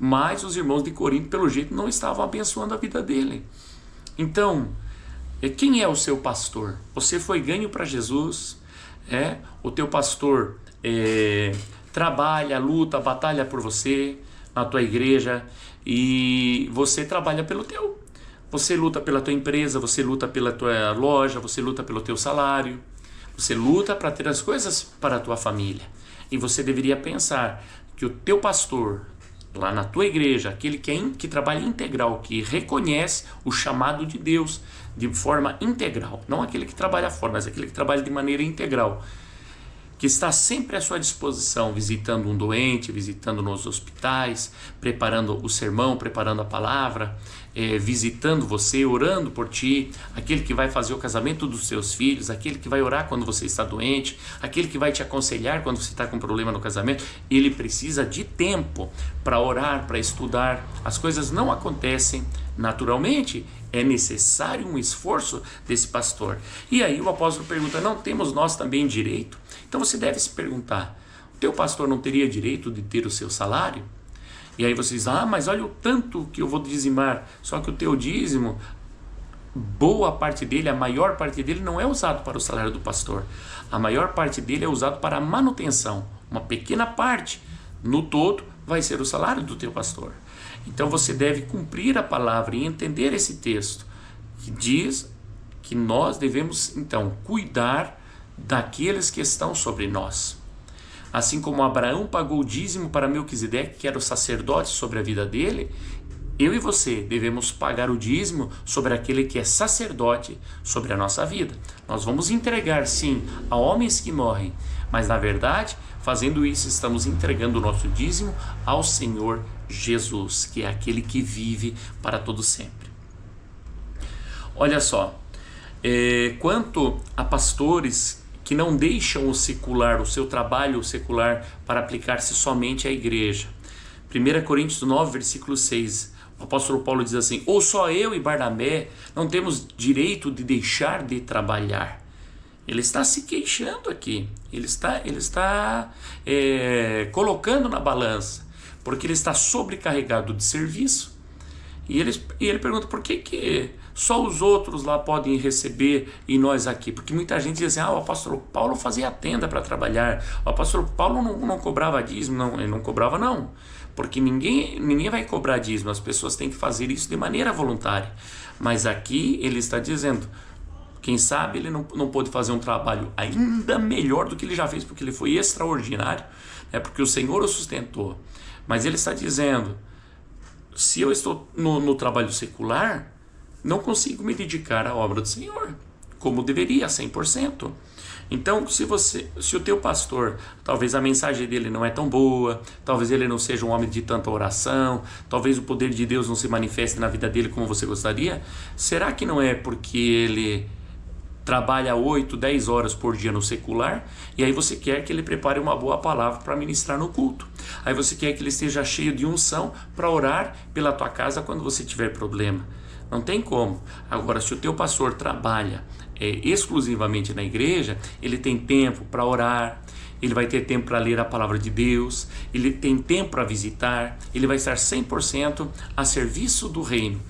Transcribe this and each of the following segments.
mas os irmãos de Corinto, pelo jeito, não estavam abençoando a vida dele. Então, quem é o seu pastor? Você foi ganho para Jesus, o teu pastor trabalha, luta, batalha por você na tua igreja, e você trabalha pelo teu. Você luta pela tua empresa, você luta pela tua loja, você luta pelo teu salário, você luta para ter as coisas para a tua família. E você deveria pensar que o teu pastor, lá na tua igreja, aquele que trabalha integral, que reconhece o chamado de Deus de forma integral, não aquele que trabalha fora, mas aquele que trabalha de maneira integral, que está sempre à sua disposição, visitando um doente, visitando nos hospitais, preparando o sermão, preparando a palavra, visitando você, orando por ti, aquele que vai fazer o casamento dos seus filhos, aquele que vai orar quando você está doente, aquele que vai te aconselhar quando você está com problema no casamento. Ele precisa de tempo para orar, para estudar. As coisas não acontecem naturalmente, é necessário um esforço desse pastor. E aí o apóstolo pergunta, não temos nós também direito? Então você deve se perguntar, o teu pastor não teria direito de ter o seu salário? E aí você diz, mas olha o tanto que eu vou dizimar, só que o teu dízimo, boa parte dele, a maior parte dele não é usado para o salário do pastor. A maior parte dele é usado para a manutenção. Uma pequena parte, no todo, vai ser o salário do teu pastor. Então você deve cumprir a palavra e entender esse texto, que diz que nós devemos, então, cuidar daqueles que estão sobre nós. Assim como Abraão pagou o dízimo para Melquisedeque, que era o sacerdote sobre a vida dele, eu e você devemos pagar o dízimo sobre aquele que é sacerdote sobre a nossa vida. Nós vamos entregar, sim, a homens que morrem, mas na verdade, fazendo isso, estamos entregando o nosso dízimo ao Senhor Jesus, que é aquele que vive para todo sempre. Olha só, quanto a pastores que não deixam o secular, o seu trabalho secular, para aplicar-se somente à igreja. 1 Coríntios 9, versículo 6, o apóstolo Paulo diz assim, ou só eu e Barnabé não temos direito de deixar de trabalhar. Ele está se queixando aqui, ele está colocando na balança, porque ele está sobrecarregado de serviço. E ele pergunta, por que só os outros lá podem receber e nós aqui? Porque muita gente diz assim, o apóstolo Paulo fazia tenda para trabalhar, o apóstolo Paulo não cobrava dízimo. Não, ele não cobrava não, porque ninguém vai cobrar dízimo, as pessoas têm que fazer isso de maneira voluntária. Mas aqui ele está dizendo, quem sabe ele não pôde fazer um trabalho ainda melhor do que ele já fez, porque ele foi extraordinário, porque o Senhor o sustentou. Mas ele está dizendo, se eu estou no trabalho secular, não consigo me dedicar à obra do Senhor, como deveria, 100%. Então, se o teu pastor, talvez a mensagem dele não é tão boa, talvez ele não seja um homem de tanta oração, talvez o poder de Deus não se manifeste na vida dele como você gostaria, será que não é porque ele trabalha 8, 10 horas por dia no secular, e aí você quer que ele prepare uma boa palavra para ministrar no culto? Aí você quer que ele esteja cheio de unção para orar pela tua casa quando você tiver problema? Não tem como. Agora, se o teu pastor trabalha exclusivamente na igreja, ele tem tempo para orar, ele vai ter tempo para ler a palavra de Deus, ele tem tempo para visitar, ele vai estar 100% a serviço do reino.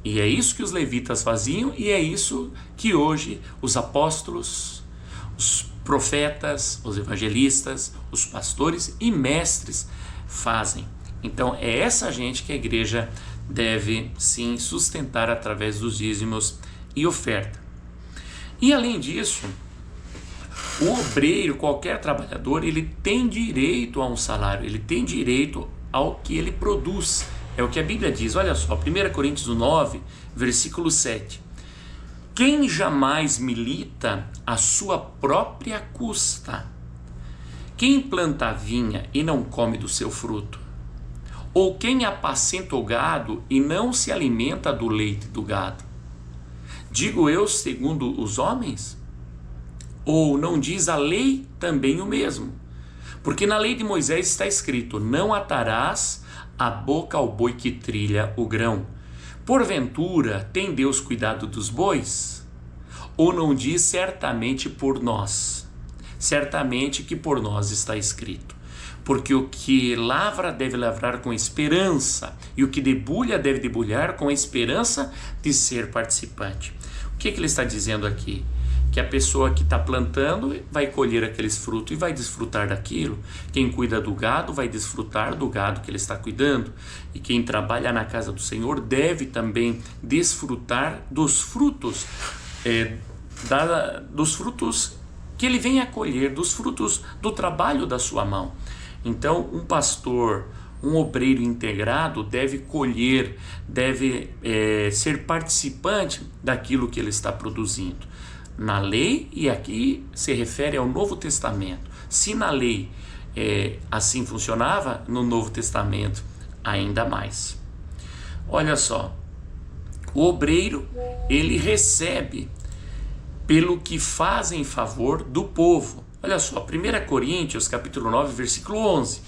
E é isso que os levitas faziam, e é isso que hoje os apóstolos, os profetas, os evangelistas, os pastores e mestres fazem. Então é essa gente que a igreja deve sim sustentar através dos dízimos e oferta. E além disso, o obreiro, qualquer trabalhador, ele tem direito a um salário, ele tem direito ao que ele produz. É o que a Bíblia diz, olha só, 1 Coríntios 9, versículo 7. Quem jamais milita à sua própria custa? Quem planta a vinha e não come do seu fruto? Ou quem apacenta o gado e não se alimenta do leite do gado? Digo eu segundo os homens? Ou não diz a lei também o mesmo? Porque na lei de Moisés está escrito, não atarás a boca ao boi que trilha o grão. Porventura, tem Deus cuidado dos bois? Ou não diz certamente por nós? Certamente que por nós está escrito. porque o que lavra deve lavrar com esperança, e o que debulha deve debulhar com a esperança de ser participante. O que ele está dizendo aqui? Que a pessoa que está plantando vai colher aqueles frutos e vai desfrutar daquilo. Quem cuida do gado vai desfrutar do gado que ele está cuidando. E quem trabalha na casa do Senhor deve também desfrutar dos frutos, dos frutos que ele vem a colher, dos frutos do trabalho da sua mão. Então, um pastor, um obreiro integrado deve colher, deve ser participante daquilo que ele está produzindo. Na lei, e aqui se refere ao Novo Testamento. Se na lei assim funcionava, no Novo Testamento ainda mais. Olha só, o obreiro, ele recebe pelo que faz em favor do povo. Olha só, 1 Coríntios capítulo 9, versículo 11.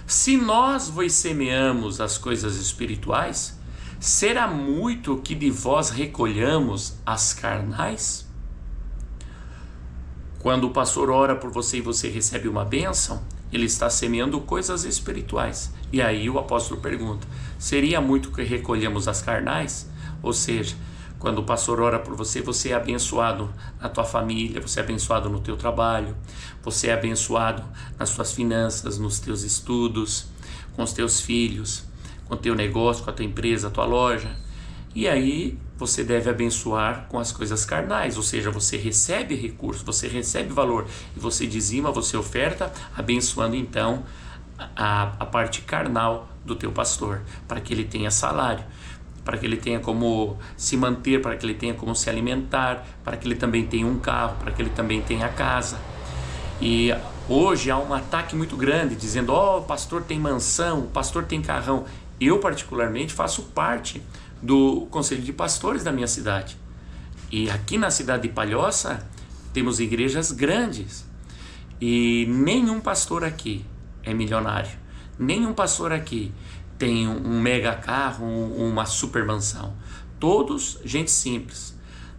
Se nós vos semeamos as coisas espirituais, será muito que de vós recolhamos as carnais? Quando o pastor ora por você e você recebe uma bênção, ele está semeando coisas espirituais. E aí o apóstolo pergunta, seria muito que recolhemos as carnais? Ou seja, quando o pastor ora por você, você é abençoado na tua família, você é abençoado no teu trabalho, você é abençoado nas tuas finanças, nos teus estudos, com os teus filhos, com o teu negócio, com a tua empresa, a tua loja. E aí você deve abençoar com as coisas carnais, ou seja, você recebe recurso, você recebe valor, e você dizima, você oferta, abençoando então a parte carnal do teu pastor, para que ele tenha salário, para que ele tenha como se manter, para que ele tenha como se alimentar, para que ele também tenha um carro, para que ele também tenha casa. E hoje há um ataque muito grande, dizendo, o pastor tem mansão, o pastor tem carrão. Eu particularmente faço parte do conselho de pastores da minha cidade. E aqui na cidade de Palhoça temos igrejas grandes. E nenhum pastor aqui é milionário. Nenhum pastor aqui tem um mega carro, uma super mansão. Todos gente simples.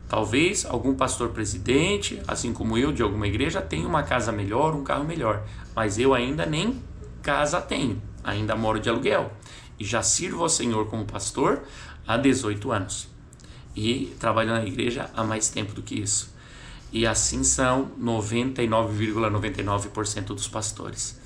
Talvez algum pastor presidente, assim como eu, de alguma igreja, tenha uma casa melhor, um carro melhor. Mas eu ainda nem casa tenho. Ainda moro de aluguel. E já sirvo ao Senhor como pastor há 18 anos. E trabalho na igreja há mais tempo do que isso. E assim são 99,99% dos pastores.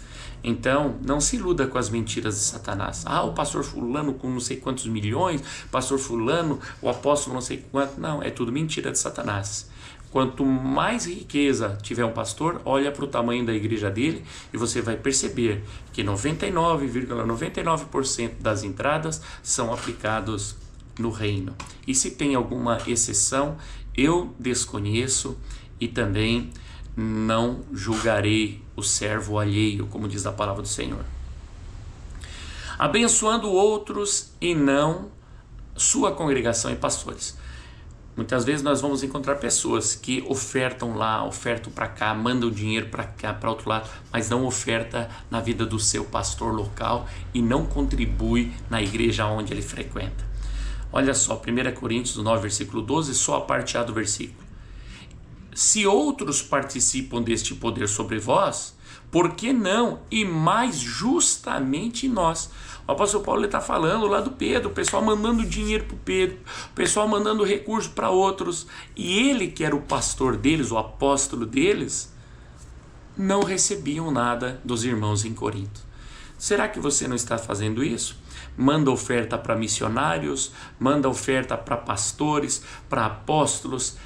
Então, não se iluda com as mentiras de Satanás. O pastor fulano com não sei quantos milhões, pastor fulano, o apóstolo não sei quanto. Não, é tudo mentira de Satanás. Quanto mais riqueza tiver um pastor, olha para o tamanho da igreja dele e você vai perceber que 99,99% das entradas são aplicados no reino. E se tem alguma exceção, eu desconheço e também não julgarei o servo alheio, como diz a palavra do Senhor. Abençoando outros e não sua congregação e pastores. Muitas vezes nós vamos encontrar pessoas que ofertam lá, ofertam para cá, mandam dinheiro para cá, para outro lado, mas não oferta na vida do seu pastor local e não contribui na igreja onde ele frequenta. Olha só, 1 Coríntios 9, versículo 12, só a parte A do versículo. Se outros participam deste poder sobre vós, por que não? E mais justamente nós. O apóstolo Paulo está falando lá do Pedro, o pessoal mandando dinheiro para o Pedro, o pessoal mandando recurso para outros, e ele, que era o pastor deles, o apóstolo deles, não recebiam nada dos irmãos em Corinto. Será que você não está fazendo isso? Manda oferta para missionários, manda oferta para pastores, para apóstolos,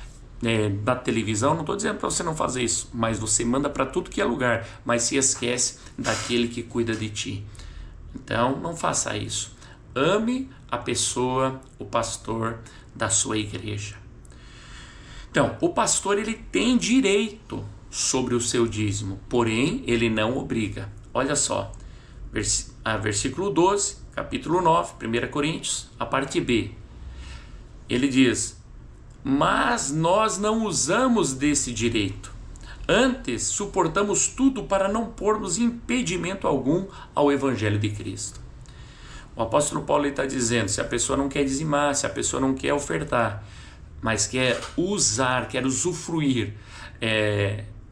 da televisão. Não estou dizendo para você não fazer isso, mas você manda para tudo que é lugar, mas se esquece daquele que cuida de ti. Então não faça isso. Ame a pessoa, o pastor da sua igreja. Então, o pastor, ele tem direito sobre o seu dízimo, porém ele não obriga. Olha só, versículo 12, capítulo 9, 1 Coríntios, a parte B. Ele diz: mas nós não usamos desse direito. Antes, suportamos tudo para não pormos impedimento algum ao Evangelho de Cristo. O apóstolo Paulo está dizendo, se a pessoa não quer dizimar, se a pessoa não quer ofertar, mas quer usar, quer usufruir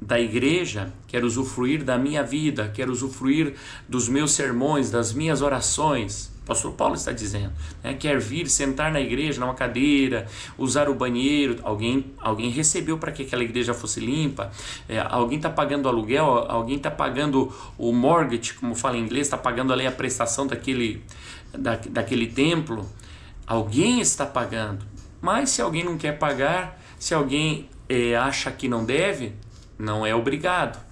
da igreja, quer usufruir da minha vida, quer usufruir dos meus sermões, das minhas orações, o apóstolo Paulo está dizendo, né? Quer vir sentar na igreja, numa cadeira, usar o banheiro, alguém recebeu para que aquela igreja fosse limpa, alguém está pagando aluguel, alguém está pagando o mortgage, como fala em inglês, está pagando ali a prestação daquele templo, alguém está pagando. Mas se alguém não quer pagar, se alguém acha que não deve, não é obrigado.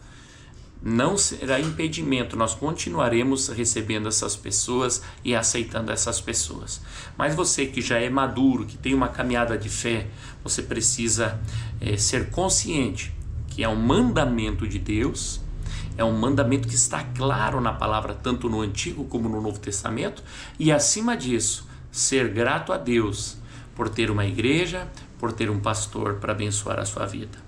Não será impedimento, nós continuaremos recebendo essas pessoas e aceitando essas pessoas. Mas você que já é maduro, que tem uma caminhada de fé, você precisa ser consciente que é um mandamento de Deus, é um mandamento que está claro na palavra, tanto no Antigo como no Novo Testamento, e acima disso, ser grato a Deus por ter uma igreja, por ter um pastor para abençoar a sua vida.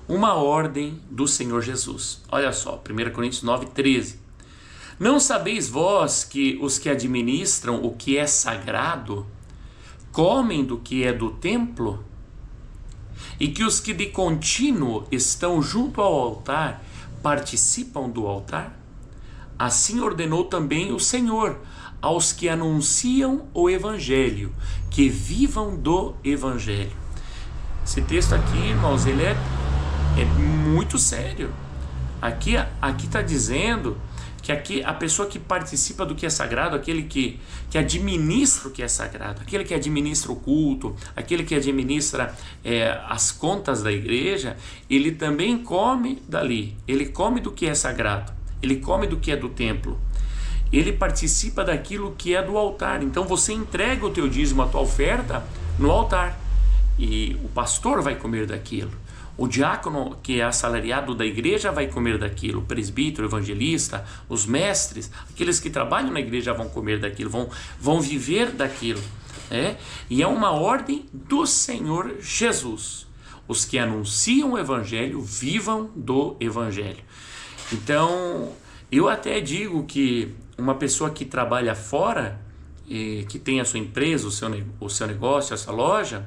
Uma ordem do Senhor Jesus. Olha só, 1 Coríntios 9:13. Não sabeis vós que os que administram o que é sagrado comem do que é do templo? E que os que de contínuo estão junto ao altar participam do altar? Assim ordenou também o Senhor aos que anunciam o Evangelho, que vivam do Evangelho. Esse texto aqui, irmãos, ele é muito sério. Aqui está dizendo que aqui a pessoa que participa do que é sagrado, aquele que administra o que é sagrado, aquele que administra o culto, aquele que administra as contas da igreja, ele também come dali, ele come do que é sagrado, ele come do que é do templo, ele participa daquilo que é do altar. Então você entrega o teu dízimo, a tua oferta no altar, e o pastor vai comer daquilo. O diácono, que é assalariado da igreja, vai comer daquilo. O presbítero, o evangelista, os mestres, aqueles que trabalham na igreja vão comer daquilo, vão viver daquilo. E é uma ordem do Senhor Jesus. Os que anunciam o evangelho, vivam do evangelho. Então, eu até digo que uma pessoa que trabalha fora, que tem a sua empresa, o seu negócio, a sua loja,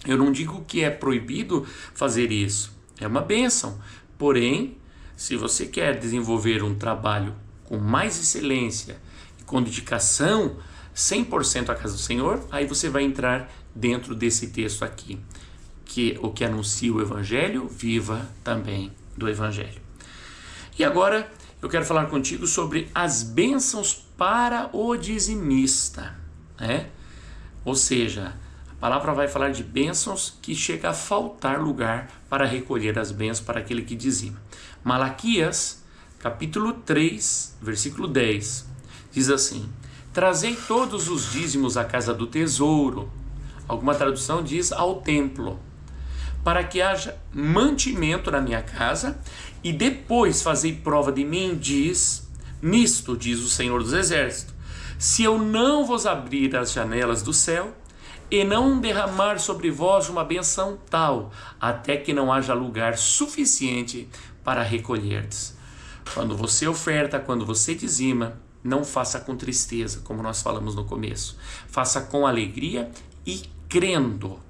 eu não digo que é proibido fazer isso, é uma bênção. Porém, se você quer desenvolver um trabalho com mais excelência e com dedicação 100% à casa do Senhor, aí você vai entrar dentro desse texto aqui, que o que anuncia o Evangelho, viva também do Evangelho. E agora eu quero falar contigo sobre as bênçãos para o dizimista, Ou seja, a palavra vai falar de bênçãos que chega a faltar lugar para recolher as bênçãos para aquele que dizima. Malaquias, capítulo 3, versículo 10, diz assim: trazei todos os dízimos à casa do tesouro. Alguma tradução diz ao templo, para que haja mantimento na minha casa, e depois fazei prova de mim, nisto, diz o Senhor dos Exércitos, se eu não vos abrir as janelas do céu, e não derramar sobre vós uma benção tal, até que não haja lugar suficiente para recolherdes. Quando você oferta, quando você dizima, não faça com tristeza, como nós falamos no começo. Faça com alegria e crendo,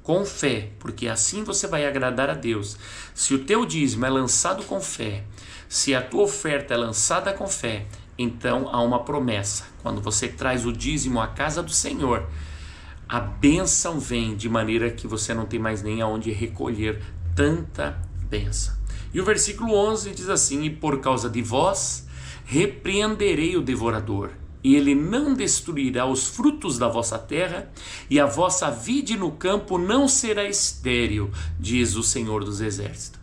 com fé, porque assim você vai agradar a Deus. Se o teu dízimo é lançado com fé, se a tua oferta é lançada com fé, então há uma promessa. Quando você traz o dízimo à casa do Senhor, a bênção vem de maneira que você não tem mais nem aonde recolher tanta bênção. E o versículo 11 diz assim: e por causa de vós repreenderei o devorador, e ele não destruirá os frutos da vossa terra, e a vossa vide no campo não será estéril, diz o Senhor dos Exércitos.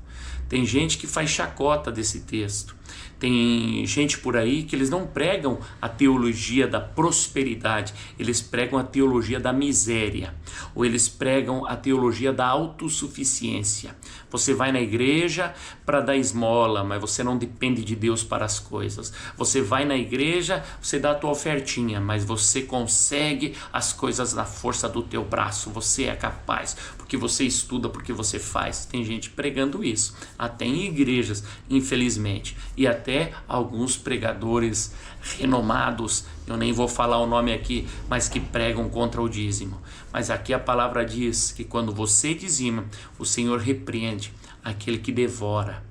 Tem gente que faz chacota desse texto. Tem gente por aí que eles não pregam a teologia da prosperidade, eles pregam a teologia da miséria, ou eles pregam a teologia da autossuficiência. Você vai na igreja para dar esmola, mas você não depende de Deus para as coisas. Você vai na igreja, você dá a tua ofertinha, mas você consegue as coisas na força do teu braço. Você é capaz, porque você estuda, porque você faz. Tem gente pregando isso, até em igrejas, infelizmente, e até até alguns pregadores renomados, eu nem vou falar o nome aqui, mas que pregam contra o dízimo. Mas aqui a palavra diz que quando você dizima, o Senhor repreende aquele que devora,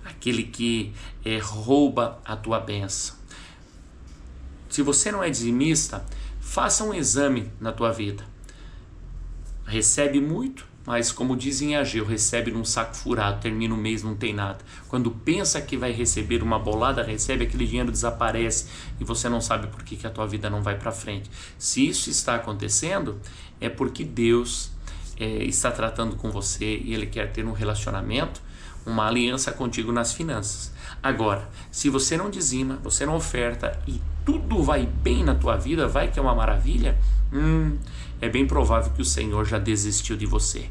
aquele que rouba a tua bênção. Se você não é dizimista, faça um exame na tua vida. Recebe muito, mas como dizem em Ageu, recebe num saco furado, termina o mês, não tem nada. Quando pensa que vai receber uma bolada, recebe, aquele dinheiro desaparece e você não sabe por que a tua vida não vai para frente. Se isso está acontecendo, é porque Deus está tratando com você e Ele quer ter um relacionamento, uma aliança contigo nas finanças. Agora, se você não dizima, você não oferta e tudo vai bem na tua vida, vai que é uma maravilha, é bem provável que o Senhor já desistiu de você.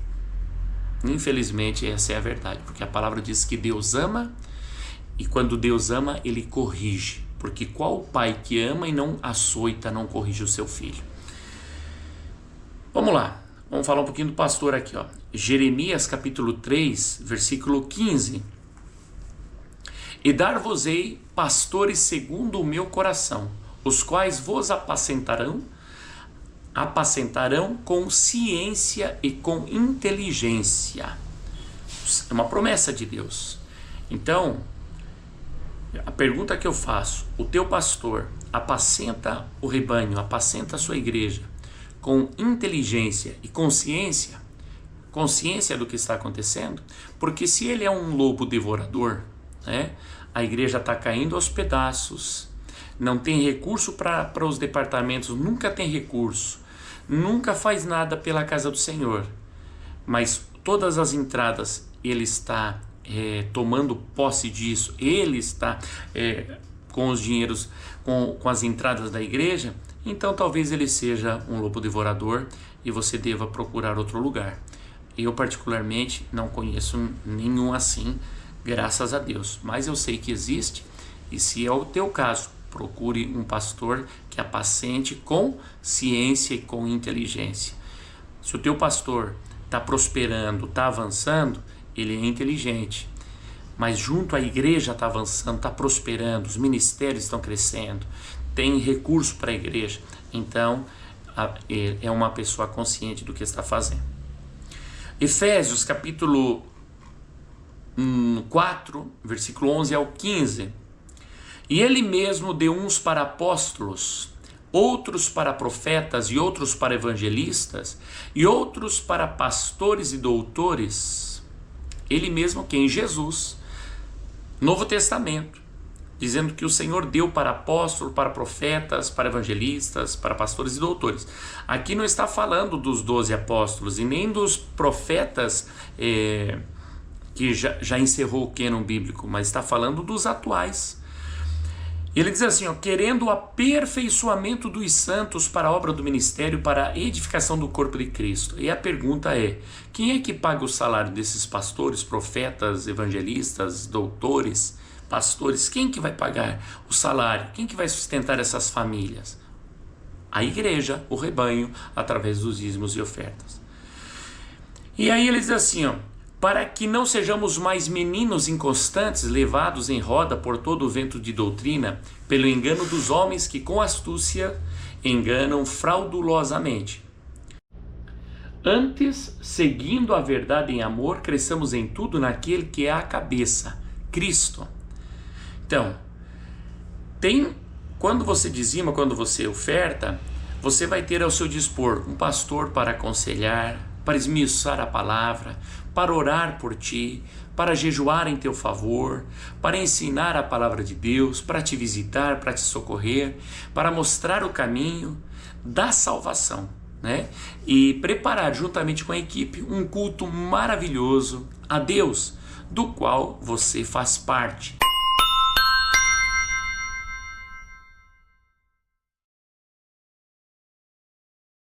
Infelizmente, essa é a verdade, porque a palavra diz que Deus ama, e quando Deus ama, Ele corrige, porque qual pai que ama e não açoita, não corrige o seu filho? Vamos lá, vamos falar um pouquinho do pastor aqui, ó. Jeremias capítulo 3, versículo 15. E dar-vos-ei pastores segundo o meu coração, os quais vos apacentarão com ciência e com inteligência. É uma promessa de Deus. Então, a pergunta que eu faço: o teu pastor apacenta o rebanho, apacenta a sua igreja com inteligência e consciência do que está acontecendo? Porque se ele é um lobo devorador, né, a igreja está caindo aos pedaços, não tem recurso para os departamentos, nunca tem recurso, nunca faz nada pela casa do Senhor, mas todas as entradas ele está tomando posse disso, ele está com os dinheiros, com as entradas da igreja. Então talvez ele seja um lobo devorador e você deva procurar outro lugar. Eu particularmente não conheço nenhum assim, graças a Deus, mas eu sei que existe, e se é o teu caso, procure um pastor que apacente com ciência e com inteligência. Se o teu pastor está prosperando, está avançando, ele é inteligente, mas junto à igreja está avançando, está prosperando, os ministérios estão crescendo, tem recurso para a igreja, então é uma pessoa consciente do que está fazendo. Efésios capítulo 4, versículo 11 ao 15. E ele mesmo deu uns para apóstolos, outros para profetas e outros para evangelistas e outros para pastores e doutores. Ele mesmo, quem? Jesus. Novo Testamento, dizendo que o Senhor deu para apóstolos, para profetas, para evangelistas, para pastores e doutores. Aqui não está falando dos 12 apóstolos e nem dos profetas que já encerrou o cânon bíblico, mas está falando dos atuais. Ele diz assim, ó, querendo o aperfeiçoamento dos santos para a obra do ministério, para a edificação do corpo de Cristo. E a pergunta é, quem é que paga o salário desses pastores, profetas, evangelistas, doutores, pastores? Quem que vai pagar o salário? Quem que vai sustentar essas famílias? A igreja, o rebanho, através dos dízimos e ofertas. E aí ele diz assim, ó, para que não sejamos mais meninos inconstantes, levados em roda por todo o vento de doutrina, pelo engano dos homens que com astúcia enganam fraudulosamente. Antes, seguindo a verdade em amor, cresçamos em tudo naquele que é a cabeça, Cristo. Então, quando você dizima, quando você oferta, você vai ter ao seu dispor um pastor para aconselhar, para esmiuçar a palavra, para orar por ti, para jejuar em teu favor, para ensinar a palavra de Deus, para te visitar, para te socorrer, para mostrar o caminho da salvação, né? E preparar juntamente com a equipe um culto maravilhoso a Deus, do qual você faz parte.